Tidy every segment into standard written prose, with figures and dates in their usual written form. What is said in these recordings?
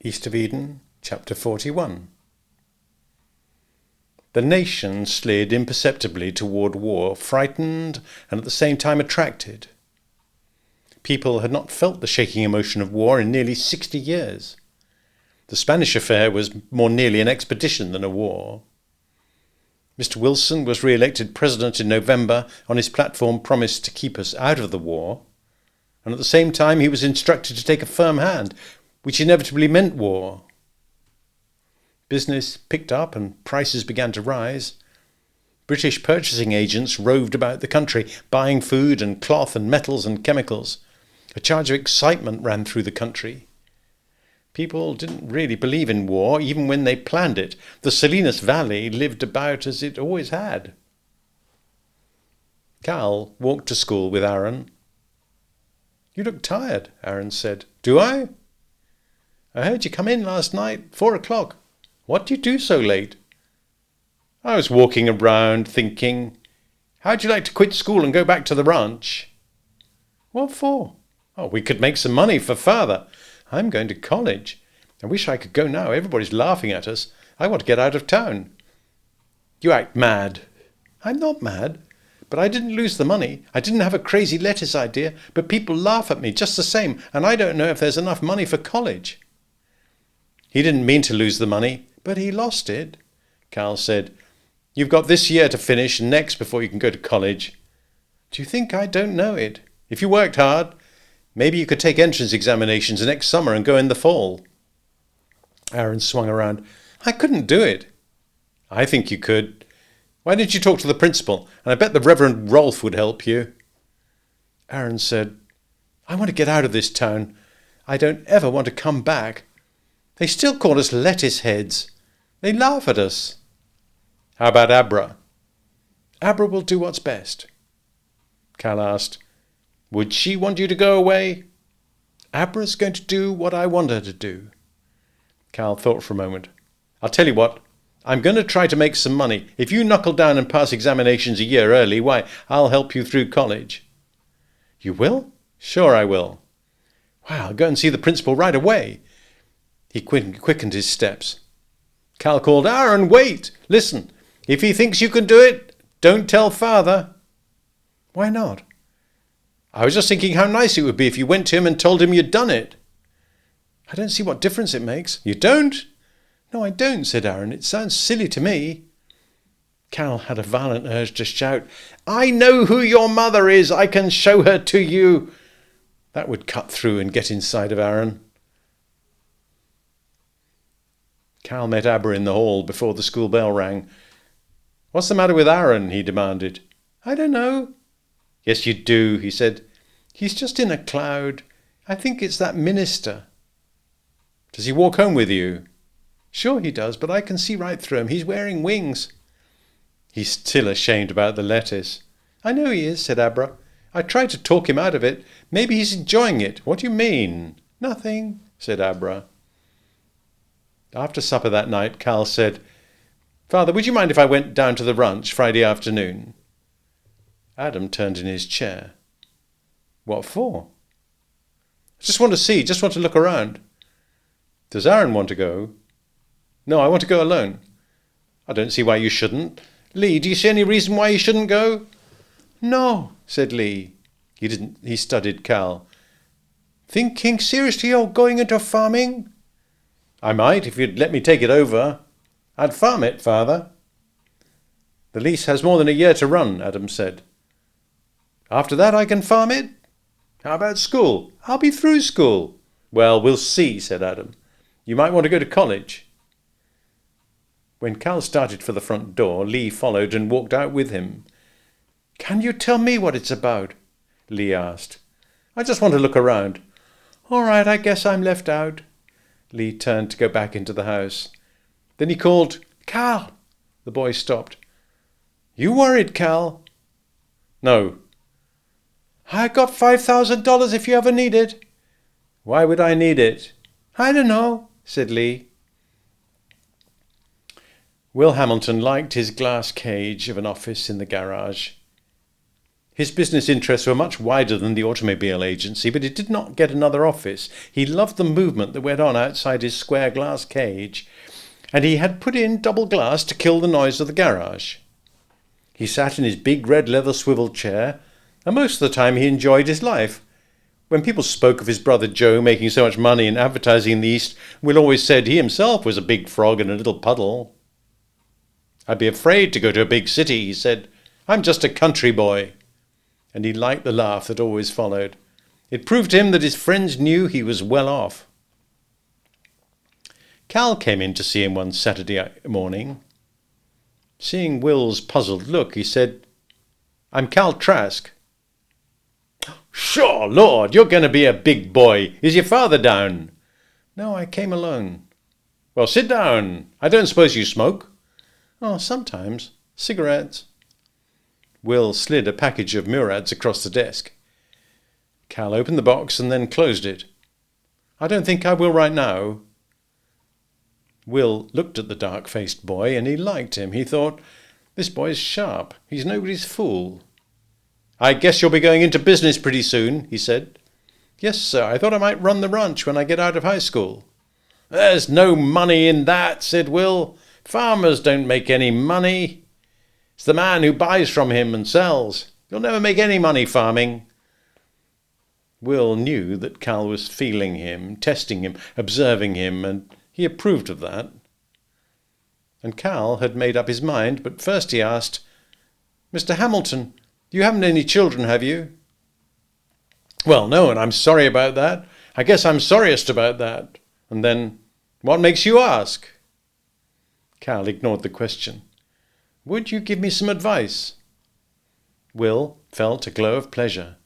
East of Eden, chapter 41. The nation slid imperceptibly toward war, frightened and at the same time attracted. People had not felt the shaking emotion of war in nearly 60 years. The Spanish affair was more nearly an expedition than a war. Mr. Wilson was re-elected president in November. On his platform promised to keep us out of the war, and at the same time he was instructed to take a firm hand, which inevitably meant war. Business picked up and prices began to rise. British purchasing agents roved about the country, buying food and cloth and metals and chemicals. A charge of excitement ran through the country. People didn't really believe in war, even when they planned it. The Salinas Valley lived about as it always had. Cal walked to school with Aaron. "You look tired," Aaron said. "Do I? I heard you come in last night, 4 o'clock. What do you do so late?" "I was walking around thinking, how'd you like to quit school and go back to the ranch?" "What for?" "Oh, we could make some money for father. I'm going to college. I wish I could go now. Everybody's laughing at us. I want to get out of town." "You act mad." "I'm not mad. But I didn't lose the money. I didn't have a crazy lettuce idea. But people laugh at me just the same, and I don't know if there's enough money for college." "He didn't mean to lose the money, but he lost it," Cal said. "You've got this year to finish and next before you can go to college." "Do you think I don't know it? If you worked hard, maybe you could take entrance examinations next summer and go in the fall." Aaron swung around. "I couldn't do it." "I think you could. Why didn't you talk to the principal? And I bet the Reverend Rolfe would help you." Aaron said, "I want to get out of this town. I don't ever want to come back. They still call us lettuce heads. They laugh at us." "How about Abra?" "Abra will do what's best." Cal asked, "Would she want you to go away?" "Abra's going to do what I want her to do." Cal thought for a moment. "I'll tell you what. I'm going to try to make some money. If you knuckle down and pass examinations a year early, why, I'll help you through college." "You will?" "Sure I will." "Wow, I'll go and see the principal right away." He quickened his steps. Cal called, "Aaron, wait! Listen, if he thinks you can do it, don't tell father." "Why not?" "I was just thinking how nice it would be if you went to him and told him you'd done it." "I don't see what difference it makes." "You don't?" "No, I don't," said Aaron. "It sounds silly to me." Cal had a violent urge to shout, "I know who your mother is. I can show her to you." That would cut through and get inside of Aaron. Cal met Abra in the hall before the school bell rang. "What's the matter with Aaron?" he demanded. "I don't know." "Yes, you do," he said. "He's just in a cloud. I think it's that minister." "Does he walk home with you?" "Sure he does, but I can see right through him. He's wearing wings." "He's still ashamed about the lettuce." "I know he is," said Abra. "I tried to talk him out of it. Maybe he's enjoying it." "What do you mean?" "Nothing," said Abra. After supper that night, Cal said, "Father, would you mind if I went down to the ranch Friday afternoon?" Adam turned in his chair. "What for?" "I just want to see, just want to look around." "Does Aaron want to go?" "No, I want to go alone." "I don't see why you shouldn't. Lee, do you see any reason why you shouldn't go?" "No," said Lee. He studied Cal. "Thinking seriously of going into farming?" "I might, if you'd let me take it over. I'd farm it, Father." "The lease has more than a year to run," Adam said. "After that I can farm it?" "How about school?" "I'll be through school." "Well, we'll see," said Adam. "You might want to go to college." When Cal started for the front door, Lee followed and walked out with him. "Can you tell me what it's about?" Lee asked. "I just want to look around." "All right, I guess I'm left out." Lee turned to go back into the house. Then he called, "Cal!" The boy stopped. "You worried, Cal?" "No." "I got $5,000 if you ever need it." "Why would I need it?" "I don't know," said Lee. Will Hamilton liked his glass cage of an office in the garage. His business interests were much wider than the automobile agency, but he did not get another office. He loved the movement that went on outside his square glass cage, and he had put in double glass to kill the noise of the garage. He sat in his big red leather swivel chair, and most of the time he enjoyed his life. When people spoke of his brother Joe making so much money in advertising in the East, Will always said he himself was a big frog in a little puddle. "I'd be afraid to go to a big city," he said. "I'm just a country boy." And he liked the laugh that always followed. It proved to him that his friends knew he was well off. Cal came in to see him one Saturday morning. Seeing Will's puzzled look, he said, "I'm Cal Trask." "Sure, Lord, you're going to be a big boy. Is your father down?" "No, I came alone." "Well, sit down. I don't suppose you smoke?" "Oh, sometimes. Cigarettes." Will slid a package of Murads across the desk. Cal opened the box and then closed it. "I don't think I will right now." Will looked at the dark-faced boy, and he liked him. He thought, "This boy's sharp. He's nobody's fool." "I guess you'll be going into business pretty soon," he said. "Yes, sir. I thought I might run the ranch when I get out of high school." "There's no money in that," said Will. "Farmers don't make any money. It's the man who buys from him and sells. You'll never make any money farming." Will knew that Cal was feeling him, testing him, observing him, and he approved of that. And Cal had made up his mind, but first he asked, "Mr. Hamilton, you haven't any children, have you?" "Well, no, and I'm sorry about that. I guess I'm sorriest about that." And then, "What makes you ask?" Cal ignored the question. "Would you give me some advice?" Will felt a glow of pleasure.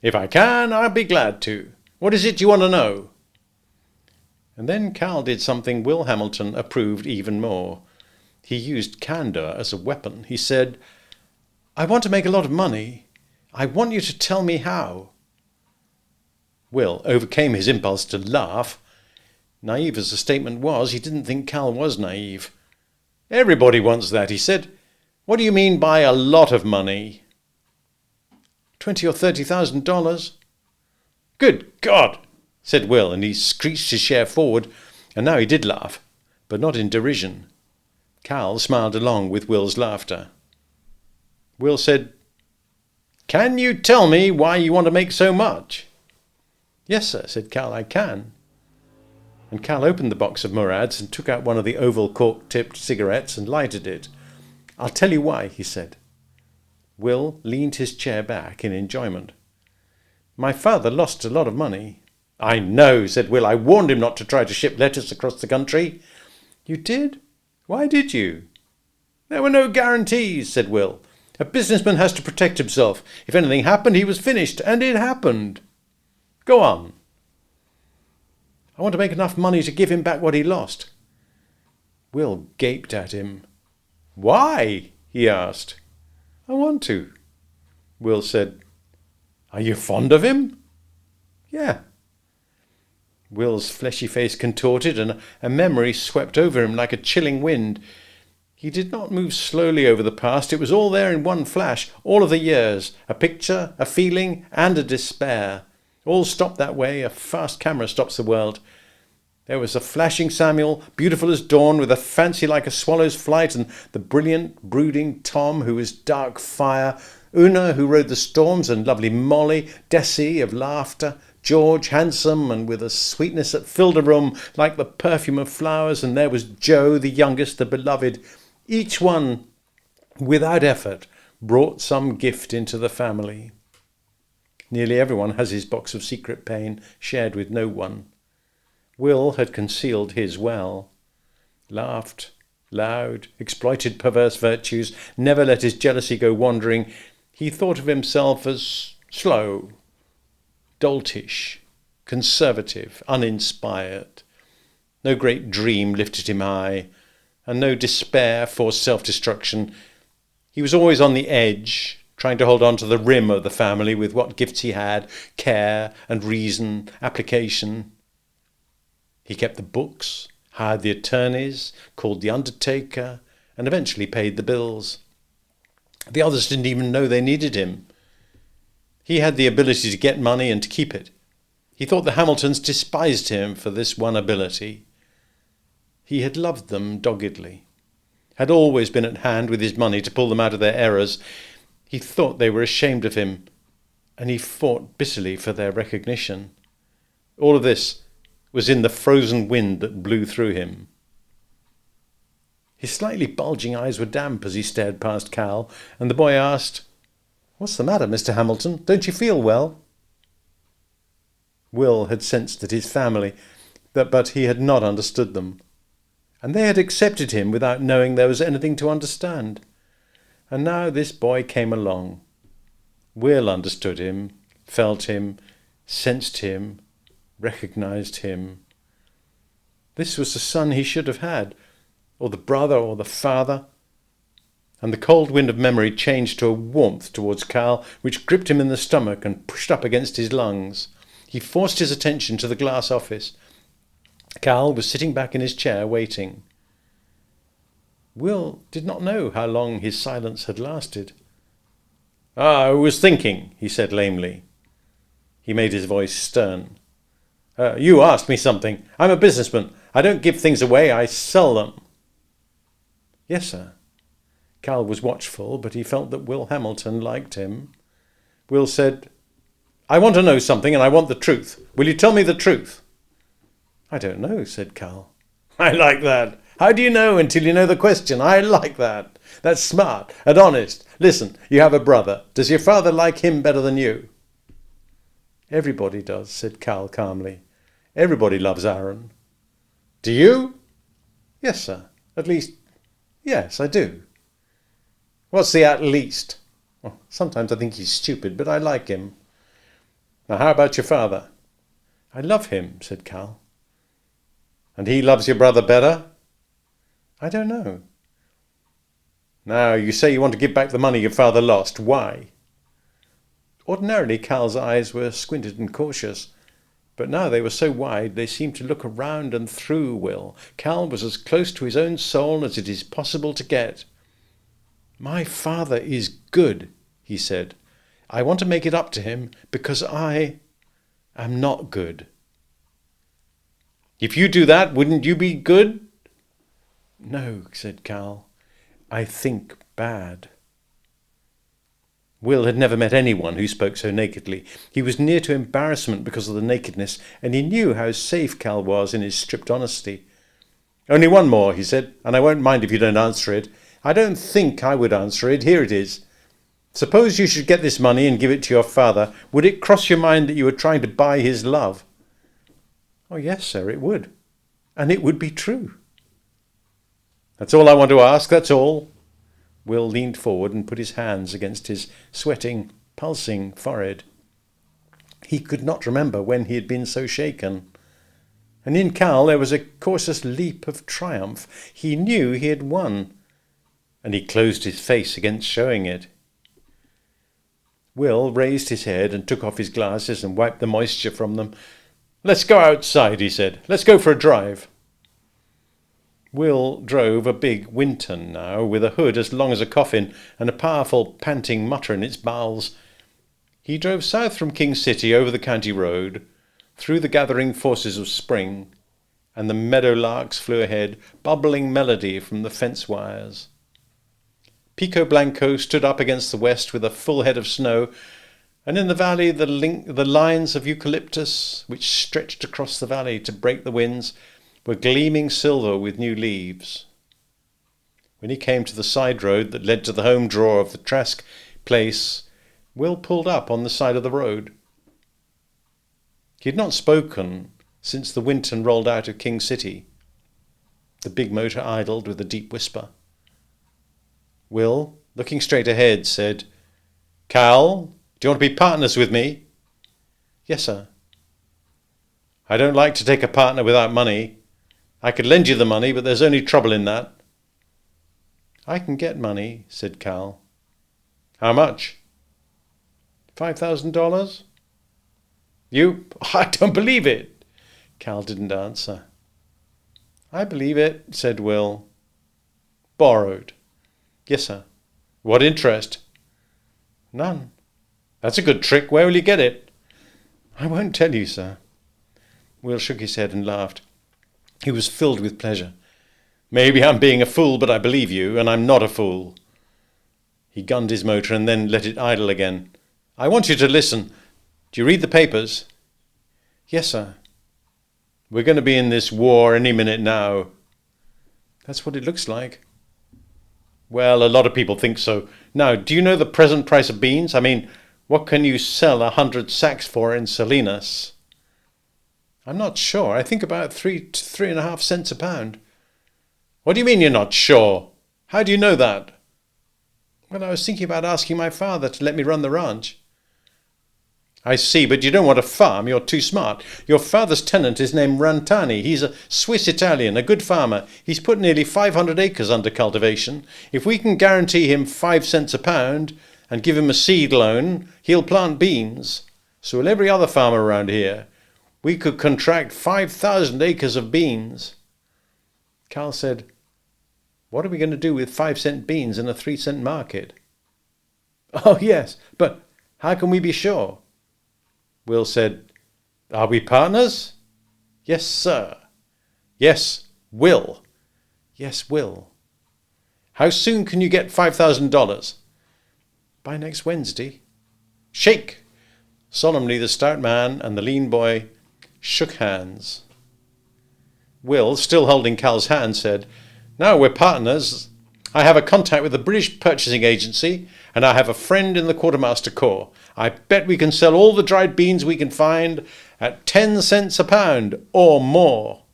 "If I can, I'll be glad to. What is it you want to know?" And then Cal did something Will Hamilton approved even more. He used candour as a weapon. He said, "I want to make a lot of money. I want you to tell me how." Will overcame his impulse to laugh. Naive as the statement was, he didn't think Cal was naive. "Everybody wants that," he said. "What do you mean by a lot of money?" $20,000 or $30,000. "Good God!" said Will, and he screeched his chair forward, and now he did laugh, but not in derision. Cal smiled along with Will's laughter. Will said, "Can you tell me why you want to make so much?" "Yes, sir," said Cal, "I can." And Cal opened the box of Murads and took out one of the oval cork-tipped cigarettes and lighted it. "I'll tell you why," he said. Will leaned his chair back in enjoyment. "My father lost a lot of money." "I know," said Will. "I warned him not to try to ship lettuce across the country." "You did? Why did you?" "There were no guarantees," said Will. "A businessman has to protect himself. If anything happened, he was finished, and it happened. Go on." "I want to make enough money to give him back what he lost." Will gaped at him. "Why?" he asked. "I want to." Will said, "Are you fond of him?" "Yeah." Will's fleshy face contorted, and a memory swept over him like a chilling wind. He did not move slowly over the past. It was all there in one flash, all of the years, a picture, a feeling, and a despair. All stopped that way. A fast camera stops the world. There was a flashing Samuel, beautiful as dawn, with a fancy like a swallow's flight, and the brilliant, brooding Tom, who was dark fire, Una, who rode the storms, and lovely Molly, Desi of laughter, George, handsome and with a sweetness that filled a room like the perfume of flowers, and there was Joe, the youngest, the beloved. Each one, without effort, brought some gift into the family. Nearly everyone has his box of secret pain, shared with no one. Will had concealed his well. Laughed loud, exploited perverse virtues, never let his jealousy go wandering. He thought of himself as slow, doltish, conservative, uninspired. No great dream lifted him high, and no despair forced self-destruction. He was always on the edge, trying to hold on to the rim of the family with what gifts he had, care and reason, application. He kept the books, hired the attorneys, called the undertaker, and eventually paid the bills. The others didn't even know they needed him. He had the ability to get money and to keep it. He thought the Hamiltons despised him for this one ability. He had loved them doggedly, had always been at hand with his money to pull them out of their errors. He thought they were ashamed of him, and he fought bitterly for their recognition. All of this was in the frozen wind that blew through him. His slightly bulging eyes were damp as he stared past Cal, and the boy asked, "What's the matter, Mr. Hamilton? Don't you feel well?" Will had sensed that his family, but he had not understood them, and they had accepted him without knowing there was anything to understand. And now this boy came along. Will understood him, felt him, sensed him, recognized him. This was the son he should have had, or the brother, or the father. And the cold wind of memory changed to a warmth towards Cal, which gripped him in the stomach and pushed up against his lungs. He forced his attention to the glass office. Cal was sitting back in his chair, waiting. Will did not know how long his silence had lasted. "I was thinking," he said lamely. He made his voice stern. "You asked me something. I'm a businessman. I don't give things away, I sell them." "Yes, sir." Cal was watchful, but he felt that Will Hamilton liked him. Will said, "I want to know something, and I want the truth. Will you tell me the truth?" "I don't know," said Cal. "I like that. How do you know until you know the question? I like that. That's smart and honest. Listen, you have a brother. Does your father like him better than you?" "Everybody does," said Cal calmly. "Everybody loves Aaron." "Do you?" "Yes, sir. At least, yes, I do." "What's the at least?" "Well, sometimes I think he's stupid, but I like him." "Now, how about your father?" "I love him," said Cal. "And he loves your brother better?" "I don't know." "Now, you say you want to give back the money your father lost. Why?" Ordinarily, Cal's eyes were squinted and cautious, but now they were so wide they seemed to look around and through Will. Cal was as close to his own soul as it is possible to get. "My father is good," he said. "I want to make it up to him because I am not good." "If you do that, wouldn't you be good?" "No," said Cal. "I think bad." Will had never met anyone who spoke so nakedly. He was near to embarrassment because of the nakedness, and he knew how safe Cal was in his stripped honesty. "Only one more," he said, "and I won't mind if you don't answer it. I don't think I would answer it. Here it is. Suppose you should get this money and give it to your father. Would it cross your mind that you were trying to buy his love?" "Oh, yes, sir, it would. And it would be true." "That's all I want to ask, that's all." Will leaned forward and put his hands against his sweating, pulsing forehead. He could not remember when he had been so shaken. And in Cal there was a cautious leap of triumph. He knew he had won, and he closed his face against showing it. Will raised his head and took off his glasses and wiped the moisture from them. "Let's go outside," he said. "Let's go for a drive." Will drove a big Winton now, with a hood as long as a coffin and a powerful panting mutter in its bowels. He drove south from King City over the county road, through the gathering forces of spring, and the meadow larks flew ahead, bubbling melody from the fence wires. Pico Blanco stood up against the west with a full head of snow, and in the valley the lines of eucalyptus, which stretched across the valley to break the winds, were gleaming silver with new leaves. When he came to the side road that led to the home drawer of the Trask place, Will pulled up on the side of the road. He had not spoken since the Winton rolled out of King City. The big motor idled with a deep whisper. Will, looking straight ahead, said, "Cal, do you want to be partners with me?" "Yes, sir." "I don't like to take a partner without money. I could lend you the money, but there's only trouble in that." "I can get money," said Cal. "How much?" $5,000. "You? I don't believe it." Cal didn't answer. "I believe it," said Will. "Borrowed?" "Yes, sir." "What interest?" "None." That's a good trick. Where will you get it? I won't tell you, sir. Will shook his head and laughed. He was filled with pleasure. Maybe I'm being a fool, but I believe you, and I'm not a fool. He gunned his motor and then let it idle again. I want you to listen. Do you read the papers? Yes, sir. We're going to be in this war any minute now. That's what it looks like. Well, a lot of people think so. Now, do you know the present price of beans? I mean, what can you sell 100 sacks for in Salinas? I'm not sure. I think about 3 to 3.5 cents a pound. What do you mean you're not sure? How do you know that? Well, I was thinking about asking my father to let me run the ranch. I see, but you don't want to farm. You're too smart. Your father's tenant is named Rantani. He's a Swiss-Italian, a good farmer. He's put nearly 500 acres under cultivation. If we can guarantee him 5 cents a pound and give him a seed loan, he'll plant beans. So will every other farmer around here. We could contract 5,000 acres of beans. Carl said, what are we going to do with 5-cent beans in a 3-cent market? Oh, yes, but how can we be sure? Will said, are we partners? Yes, sir. Yes, Will. Yes, Will. How soon can you get $5,000? By next Wednesday. Shake! Solemnly the stout man and the lean boy shook hands. Will, still holding Cal's hand, said, now we're partners. I have a contact with the British Purchasing Agency, and I have a friend in the Quartermaster Corps. I bet we can sell all the dried beans we can find at 10 cents a pound or more.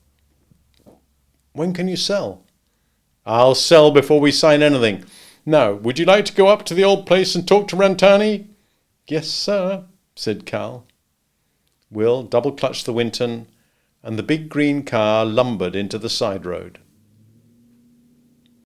When can you sell? I'll sell before we sign anything. Now, would you like to go up to the old place and talk to Rantani? Yes, sir, said Cal. Will double-clutched the Winton, and the big green car lumbered into the side road.